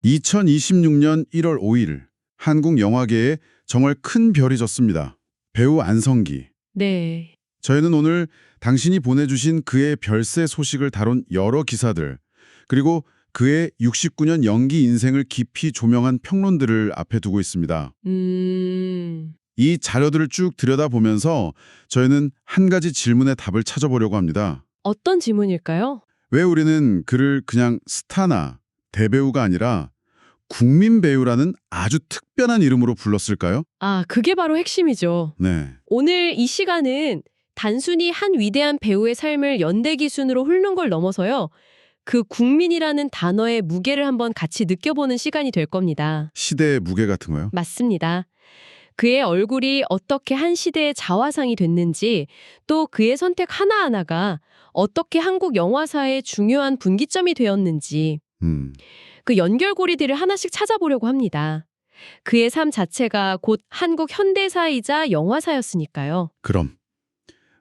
2026년 1월 5일 한국 영화계에 정말 큰 별이 졌습니다. 배우 안성기. 네. 저희는 오늘 당신이 보내주신 그의 별세 소식을 다룬 여러 기사들, 그리고 그의 69년 연기 인생을 깊이 조명한 평론들을 앞에 두고 있습니다. 이 자료들을 쭉 들여다보면서 저희는 한 가지 질문의 답을 찾아보려고 합니다. 어떤 질문일까요? 왜 우리는 그를 그냥 스타나 대배우가 아니라 국민 배우라는 아주 특별한 이름으로 불렀을까요? 아, 그게 바로 핵심이죠. 네. 오늘 이 시간은 단순히 한 위대한 배우의 삶을 연대기 순으로 훑는 걸 넘어서요. 그 국민이라는 단어의 무게를 한번 같이 느껴보는 시간이 될 겁니다. 시대의 무게 같은 거요? 맞습니다. 그의 얼굴이 어떻게 한 시대의 자화상이 됐는지, 또 그의 선택 하나하나가 어떻게 한국 영화사의 중요한 분기점이 되었는지, 그 연결고리들을 하나씩 찾아보려고 합니다. 그의 삶 자체가 곧 한국 현대사이자 영화사였으니까요. 그럼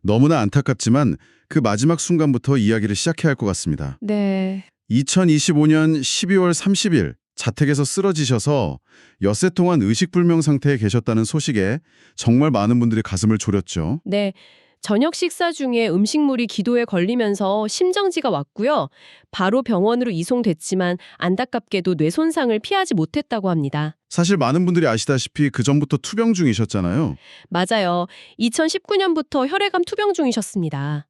너무나 안타깝지만 그 마지막 순간부터 이야기를 시작해야 할 것 같습니다. 네. 2025년 12월 30일 자택에서 쓰러지셔서 엿새 동안 의식불명 상태에 계셨다는 소식에 정말 많은 분들이 가슴을 졸였죠. 네. 저녁 식사 중에 음식물이 기도에 걸리면서 심정지가 왔고요. 바로 병원으로 이송됐지만 안타깝게도 뇌 손상을 피하지 못했다고 합니다. 사실 많은 분들이 아시다시피 그 전부터 투병 중이셨잖아요. 맞아요. 2019년부터 혈액암 투병 중이셨습니다.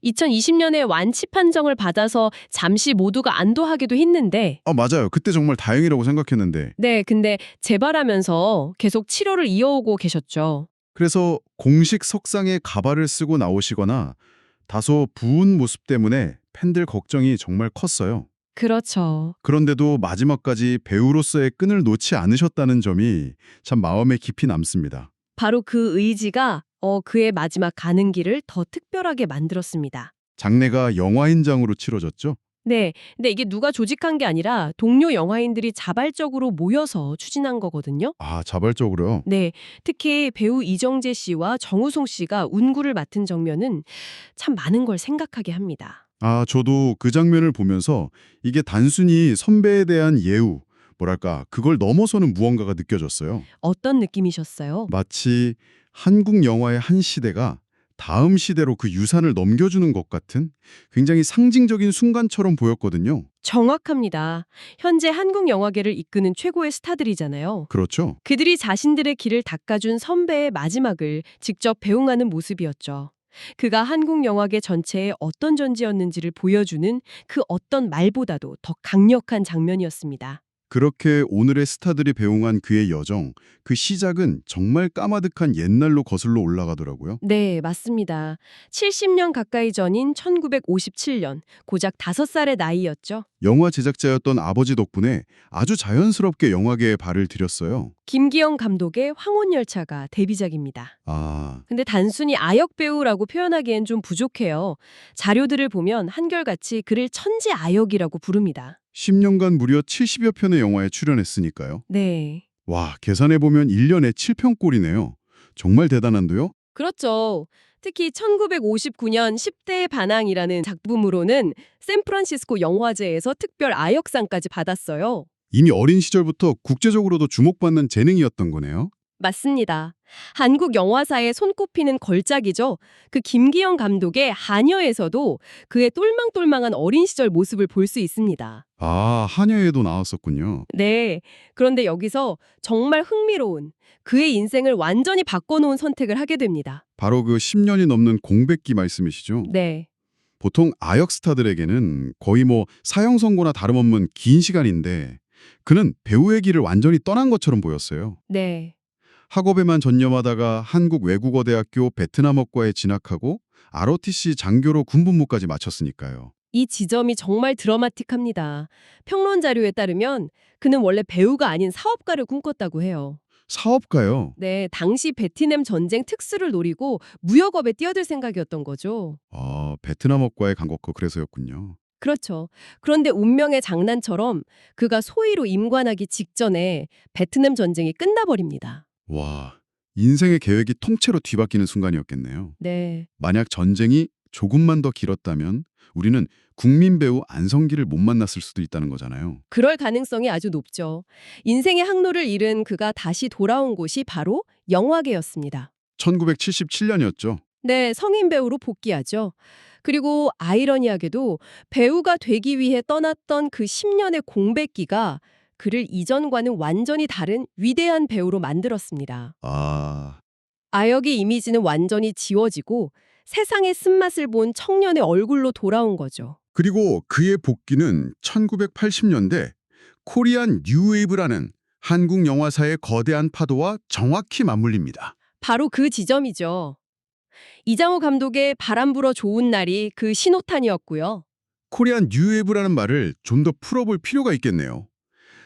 2020년에 완치 판정을 받아서 잠시 모두가 안도하기도 했는데 맞아요. 그때 정말 다행이라고 생각했는데. 네, 근데 재발하면서 계속 치료를 이어오고 계셨죠. 그래서 공식 석상에 가발을 쓰고 나오시거나 다소 부은 모습 때문에 팬들 걱정이 정말 컸어요. 그렇죠. 그런데도 마지막까지 배우로서의 끈을 놓지 않으셨다는 점이 참 마음에 깊이 남습니다. 바로 그 의지가 그의 마지막 가는 길을 더 특별하게 만들었습니다. 장례가 영화인장으로 치러졌죠? 네, 근데 이게 누가 조직한 게 아니라 동료 영화인들이 자발적으로 모여서 추진한 거거든요. 자발적으로요. 네, 특히 배우 이정재 씨와 정우성 씨가 운구를 맡은 장면은 참 많은 걸 생각하게 합니다. 저도 그 장면을 보면서 이게 단순히 선배에 대한 예우, 뭐랄까, 그걸 넘어서는 무언가가 느껴졌어요. 어떤 느낌이셨어요? 마치 한국 영화의 한 시대가 다음 시대로 그 유산을 넘겨주는 것 같은 굉장히 상징적인 순간처럼 보였거든요. 정확합니다. 현재 한국 영화계를 이끄는 최고의 스타들이잖아요. 그렇죠? 그들이 자신들의 길을 닦아준 선배의 마지막을 직접 배웅하는 모습이었죠. 그가 한국 영화계 전체에 어떤 존재였는지를 보여주는 그 어떤 말보다도 더 강력한 장면이었습니다. 그렇게 오늘의 스타들이 배웅한 그의 여정, 그 시작은 정말 까마득한 옛날로 거슬러 올라가더라고요. 네, 맞습니다. 70년 가까이 전인 1957년, 고작 5살의 나이였죠. 영화 제작자였던 아버지 덕분에 아주 자연스럽게 영화계에 발을 들였어요. 김기영 감독의 황혼열차가 데뷔작입니다. 아, 근데 단순히 아역 배우라고 표현하기엔 좀 부족해요. 자료들을 보면 한결같이 그를 천재 아역이라고 부릅니다. 10년간 무려 70여 편의 영화에 출연했으니까요. 네. 와, 계산해보면 1년에 7편꼴이네요. 정말 대단한데요? 그렇죠. 특히 1959년 10대의 반항이라는 작품으로는 샌프란시스코 영화제에서 특별 아역상까지 받았어요. 이미 어린 시절부터 국제적으로도 주목받는 재능이었던 거네요. 맞습니다. 한국 영화사에 손꼽히는 걸작이죠. 그 김기영 감독의 하녀에서도 그의 똘망똘망한 어린 시절 모습을 볼 수 있습니다. 한여에도 나왔었군요. 네. 그런데 여기서 정말 흥미로운 그의 인생을 완전히 바꿔놓은 선택을 하게 됩니다. 바로 그 10년이 넘는 공백기 말씀이시죠? 네. 보통 아역 스타들에게는 거의 사형 선고나 다름없는 긴 시간인데 그는 배우의 길을 완전히 떠난 것처럼 보였어요. 네. 학업에만 전념하다가 한국 외국어대학교 베트남어과에 진학하고 ROTC 장교로 군복무까지 마쳤으니까요. 이 지점이 정말 드라마틱합니다. 평론 자료에 따르면 그는 원래 배우가 아닌 사업가를 꿈꿨다고 해요. 사업가요? 네, 당시 베트남 전쟁 특수를 노리고 무역업에 뛰어들 생각이었던 거죠. 베트남어과에 간 것고 그래서였군요. 그렇죠. 그런데 운명의 장난처럼 그가 소위로 임관하기 직전에 베트남 전쟁이 끝나버립니다. 와, 인생의 계획이 통째로 뒤바뀌는 순간이었겠네요. 네. 만약 전쟁이 조금만 더 길었다면 우리는 국민 배우 안성기를 못 만났을 수도 있다는 거잖아요. 그럴 가능성이 아주 높죠. 인생의 항로를 잃은 그가 다시 돌아온 곳이 바로 영화계였습니다. 1977년이었죠. 네, 성인 배우로 복귀하죠. 그리고 아이러니하게도 배우가 되기 위해 떠났던 그 10년의 공백기가 그를 이전과는 완전히 다른 위대한 배우로 만들었습니다. 아, 아역의 이미지는 완전히 지워지고 세상의 쓴맛을 본 청년의 얼굴로 돌아온 거죠. 그리고 그의 복귀는 1980년대 코리안 뉴웨이브라는 한국 영화사의 거대한 파도와 정확히 맞물립니다. 바로 그 지점이죠. 이장호 감독의 바람 불어 좋은 날이 그 신호탄이었고요. 코리안 뉴웨이브라는 말을 좀 더 풀어볼 필요가 있겠네요.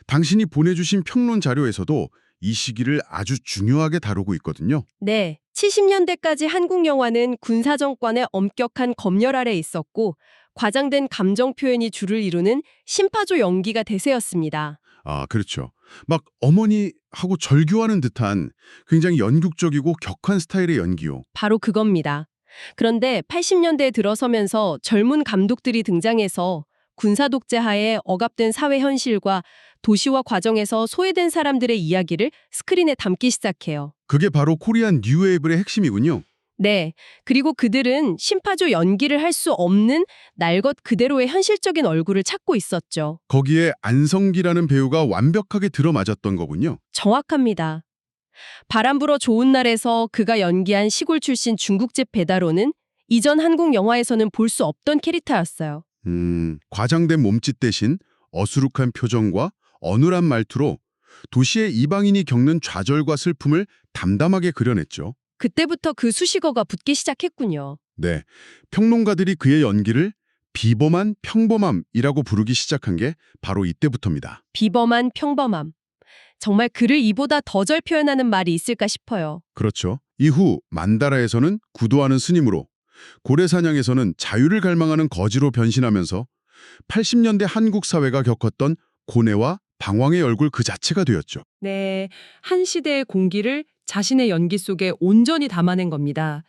당신이 보내주신 평론 자료에서도 이 시기를 아주 중요하게 다루고 있거든요. 네, 70년대까지 한국 영화는 군사정권의 엄격한 검열 아래 있었고 과장된 감정 표현이 주를 이루는 신파조 연기가 대세였습니다. 아, 그렇죠. 막 어머니하고 절교하는 듯한 굉장히 연극적이고 격한 스타일의 연기요. 바로 그겁니다. 그런데 80년대에 들어서면서 젊은 감독들이 등장해서 군사 독재 하에 억압된 사회 현실과 도시화 과정에서 소외된 사람들의 이야기를 스크린에 담기 시작해요. 그게 바로 코리안 뉴웨이브의 핵심이군요. 네. 그리고 그들은 신파조 연기를 할 수 없는 날 것 그대로의 현실적인 얼굴을 찾고 있었죠. 거기에 안성기라는 배우가 완벽하게 들어맞았던 거군요. 정확합니다. 바람 불어 좋은 날에서 그가 연기한 시골 출신 중국집 배다로는 이전 한국 영화에서는 볼 수 없던 캐릭터였어요. 과장된 몸짓 대신 어수룩한 표정과 어눌한 말투로 도시의 이방인이 겪는 좌절과 슬픔을 담담하게 그려냈죠. 그때부터 그 수식어가 붙기 시작했군요. 네, 평론가들이 그의 연기를 비범한 평범함이라고 부르기 시작한 게 바로 이때부터입니다. 비범한 평범함. 정말 그를 이보다 더 잘 표현하는 말이 있을까 싶어요. 그렇죠. 이후 만다라에서는 구도하는 스님으로, 고래사냥에서는 자유를 갈망하는 거지로 변신하면서 80년대 한국 사회가 겪었던 고뇌와 방황의 얼굴 그 자체가 되었죠. 네, 한 시대의 공기를 자신의 연기 속에 온전히 담아낸 겁니다.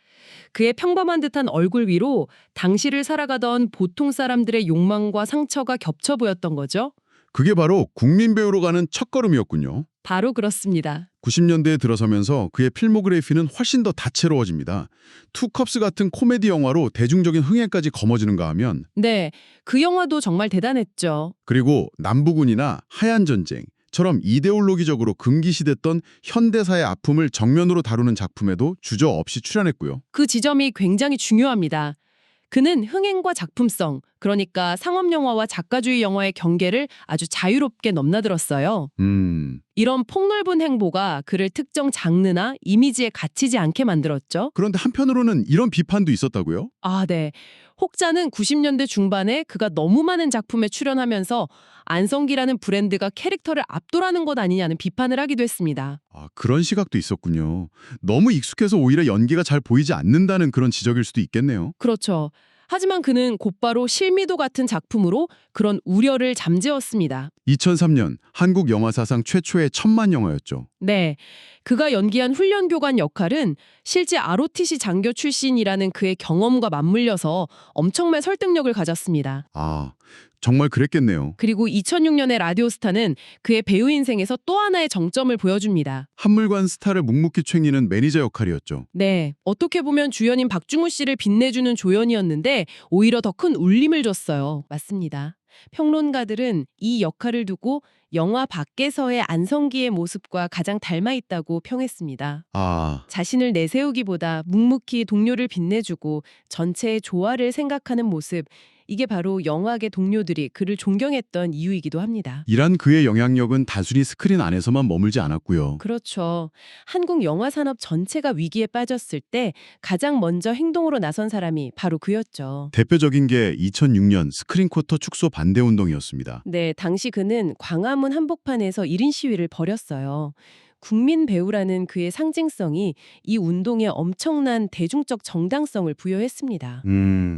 그의 평범한 듯한 얼굴 위로 당시를 살아가던 보통 사람들의 욕망과 상처가 겹쳐 보였던 거죠. 그게 바로 국민 배우로 가는 첫걸음이었군요. 바로 그렇습니다. 90년대에 들어서면서 그의 필모그래피는 훨씬 더 다채로워집니다. 투컵스 같은 코미디 영화로 대중적인 흥행까지 거머쥐는가 하면, 네, 그 영화도 정말 대단했죠. 그리고 남부군이나 하얀 전쟁처럼 이데올로기적으로 금기시됐던 현대사의 아픔을 정면으로 다루는 작품에도 주저없이 출연했고요. 그 지점이 굉장히 중요합니다. 그는 흥행과 작품성, 그러니까 상업영화와 작가주의 영화의 경계를 아주 자유롭게 넘나들었어요. 이런 폭넓은 행보가 그를 특정 장르나 이미지에 갇히지 않게 만들었죠. 그런데 한편으로는 이런 비판도 있었다고요? 아, 네. 혹자는 90년대 중반에 그가 너무 많은 작품에 출연하면서 안성기라는 브랜드가 캐릭터를 압도하는 것 아니냐는 비판을 하기도 했습니다. 아, 그런 시각도 있었군요. 너무 익숙해서 오히려 연기가 잘 보이지 않는다는 그런 지적일 수도 있겠네요. 그렇죠. 하지만 그는 곧바로 실미도 같은 작품으로 그런 우려를 잠재웠습니다. 2003년 한국 영화 사상 최초의 1000만 영화였죠. 네. 그가 연기한 훈련교관 역할은 실제 ROTC 장교 출신이라는 그의 경험과 맞물려서 엄청난 설득력을 가졌습니다. 아, 정말 그랬겠네요. 그리고 2006년의 라디오스타는 그의 배우 인생에서 또 하나의 정점을 보여줍니다. 한물관 스타를 묵묵히 챙기는 매니저 역할이었죠. 네, 어떻게 보면 주연인 박중훈 씨를 빛내주는 조연이었는데 오히려 더 큰 울림을 줬어요. 맞습니다. 평론가들은 이 역할을 두고 영화 밖에서의 안성기의 모습과 가장 닮아 있다고 평했습니다. 아, 자신을 내세우기보다 묵묵히 동료를 빛내주고 전체의 조화를 생각하는 모습, 이게 바로 영화계 동료들이 그를 존경했던 이유이기도 합니다. 이란 그의 영향력은 단순히 스크린 안에서만 머물지 않았고요. 그렇죠. 한국 영화 산업 전체가 위기에 빠졌을 때 가장 먼저 행동으로 나선 사람이 바로 그였죠. 대표적인 게 2006년 스크린 쿼터 축소 반대 운동이었습니다. 네, 당시 그는 광화문 한복판에서 1인 시위를 벌였어요. 국민 배우라는 그의 상징성이 이 운동에 엄청난 대중적 정당성을 부여했습니다.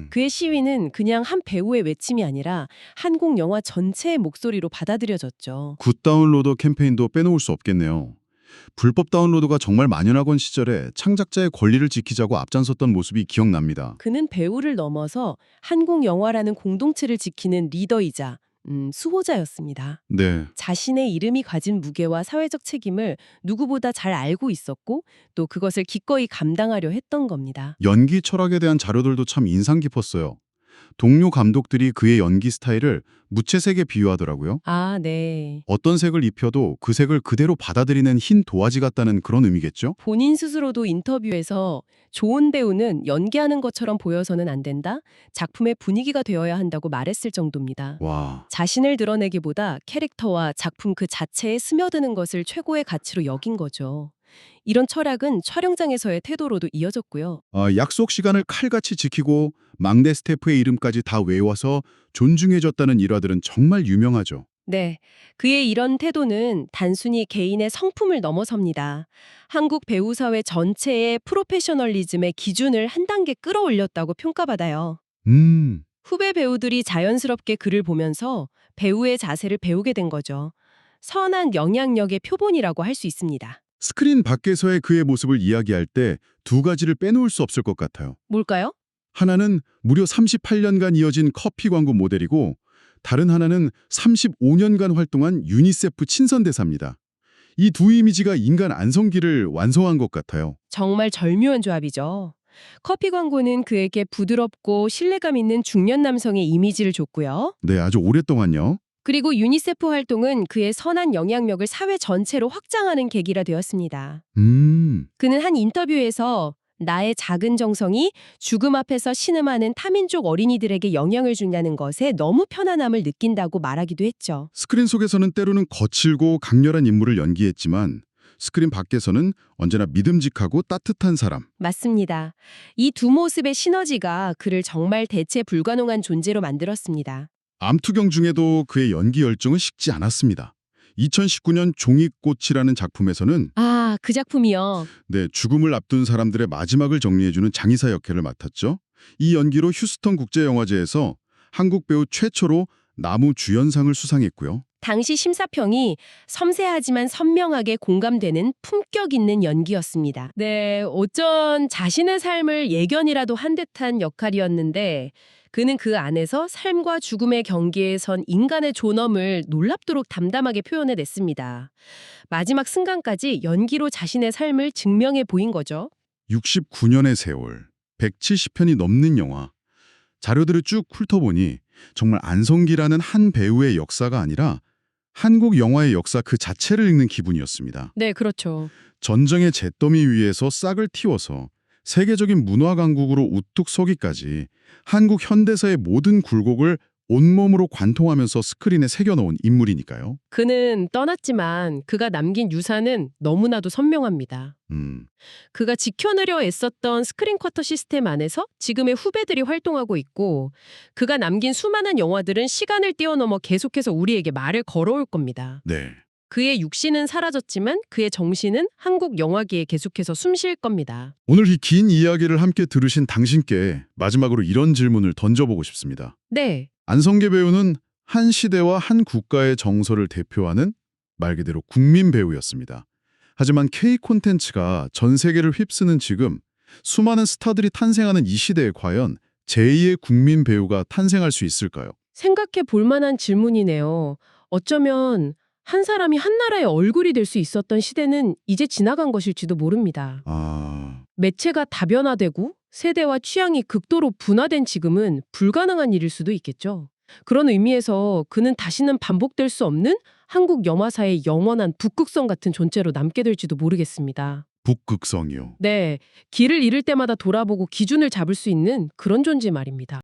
그의 시위는 그냥 한 배우의 외침이 아니라 한국 영화 전체의 목소리로 받아들여졌죠. 굿 다운로더 캠페인도 빼놓을 수 없겠네요. 불법 다운로드가 정말 만연하던 시절에 창작자의 권리를 지키자고 앞장섰던 모습이 기억납니다. 그는 배우를 넘어서 한국 영화라는 공동체를 지키는 리더이자 수호자였습니다. 네. 자신의 이름이 가진 무게와 사회적 책임을 누구보다 잘 알고 있었고 또 그것을 기꺼이 감당하려 했던 겁니다. 연기 철학에 대한 자료들도 참 인상 깊었어요. 동료 감독들이 그의 연기 스타일을 무채색에 비유하더라고요. 아, 네. 어떤 색을 입혀도 그 색을 그대로 받아들이는 흰 도화지 같다는 그런 의미겠죠? 본인 스스로도 인터뷰에서 좋은 배우는 연기하는 것처럼 보여서는 안 된다. 작품의 분위기가 되어야 한다고 말했을 정도입니다. 와, 자신을 드러내기보다 캐릭터와 작품 그 자체에 스며드는 것을 최고의 가치로 여긴 거죠. 이런 철학은 촬영장에서의 태도로도 이어졌고요. 약속 시간을 칼같이 지키고 막내 스태프의 이름까지 다 외워서 존중해줬다는 일화들은 정말 유명하죠. 네, 그의 이런 태도는 단순히 개인의 성품을 넘어섭니다. 한국 배우 사회 전체의 프로페셔널리즘의 기준을 한 단계 끌어올렸다고 평가받아요. 후배 배우들이 자연스럽게 그를 보면서 배우의 자세를 배우게 된 거죠. 선한 영향력의 표본이라고 할 수 있습니다. 스크린 밖에서의 그의 모습을 이야기할 때 두 가지를 빼놓을 수 없을 것 같아요. 뭘까요? 하나는 무려 38년간 이어진 커피 광고 모델이고 다른 하나는 35년간 활동한 유니세프 친선대사입니다. 이 두 이미지가 인간 안성기를 완성한 것 같아요. 정말 절묘한 조합이죠. 커피 광고는 그에게 부드럽고 신뢰감 있는 중년 남성의 이미지를 줬고요. 네, 아주 오랫동안요. 그리고 유니세프 활동은 그의 선한 영향력을 사회 전체로 확장하는 계기가 되었습니다. 그는 한 인터뷰에서 나의 작은 정성이 죽음 앞에서 신음하는 타민족 어린이들에게 영향을 준다는 것에 너무 편안함을 느낀다고 말하기도 했죠. 스크린 속에서는 때로는 거칠고 강렬한 인물을 연기했지만 스크린 밖에서는 언제나 믿음직하고 따뜻한 사람. 맞습니다. 이 두 모습의 시너지가 그를 정말 대체 불가능한 존재로 만들었습니다. 암투경 중에도 그의 연기 열정은 식지 않았습니다. 2019년 종이꽃이라는 작품에서는 아, 그 작품이요. 죽음을 앞둔 사람들의 마지막을 정리해주는 장의사 역할을 맡았죠. 이 연기로 휴스턴 국제영화제에서 한국 배우 최초로 나무 주연상을 수상했고요. 당시 심사평이 섬세하지만 선명하게 공감되는 품격 있는 연기였습니다. 네, 어쩐 자신의 삶을 예견이라도 한 듯한 역할이었는데 그는 그 안에서 삶과 죽음의 경계에 선 인간의 존엄을 놀랍도록 담담하게 표현해냈습니다. 마지막 순간까지 연기로 자신의 삶을 증명해 보인 거죠. 69년의 세월, 170편이 넘는 영화. 자료들을 쭉 훑어보니 정말 안성기라는 한 배우의 역사가 아니라 한국 영화의 역사 그 자체를 읽는 기분이었습니다. 네, 그렇죠. 전쟁의 잿더미 위에서 싹을 틔워서 세계적인 문화 강국으로 우뚝 서기까지 한국 현대사의 모든 굴곡을 온몸으로 관통하면서 스크린에 새겨놓은 인물이니까요. 그는 떠났지만 그가 남긴 유산은 너무나도 선명합니다. 그가 지켜내려 애썼던 스크린 쿼터 시스템 안에서 지금의 후배들이 활동하고 있고 그가 남긴 수많은 영화들은 시간을 뛰어넘어 계속해서 우리에게 말을 걸어올 겁니다. 네. 그의 육신은 사라졌지만 그의 정신은 한국 영화계에 계속해서 숨쉴 겁니다. 오늘 이 긴 이야기를 함께 들으신 당신께 마지막으로 이런 질문을 던져보고 싶습니다. 네. 안성계 배우는 한 시대와 한 국가의 정서를 대표하는 말 그대로 국민 배우였습니다. 하지만 K 콘텐츠가 전 세계를 휩쓰는 지금 수많은 스타들이 탄생하는 이 시대에 과연 제2의 국민 배우가 탄생할 수 있을까요? 생각해 볼 만한 질문이네요. 어쩌면 한 사람이 한 나라의 얼굴이 될 수 있었던 시대는 이제 지나간 것일지도 모릅니다. 매체가 다변화되고 세대와 취향이 극도로 분화된 지금은 불가능한 일일 수도 있겠죠. 그런 의미에서 그는 다시는 반복될 수 없는 한국 영화사의 영원한 북극성 같은 존재로 남게 될지도 모르겠습니다. 북극성이요. 네, 길을 잃을 때마다 돌아보고 기준을 잡을 수 있는 그런 존재 말입니다.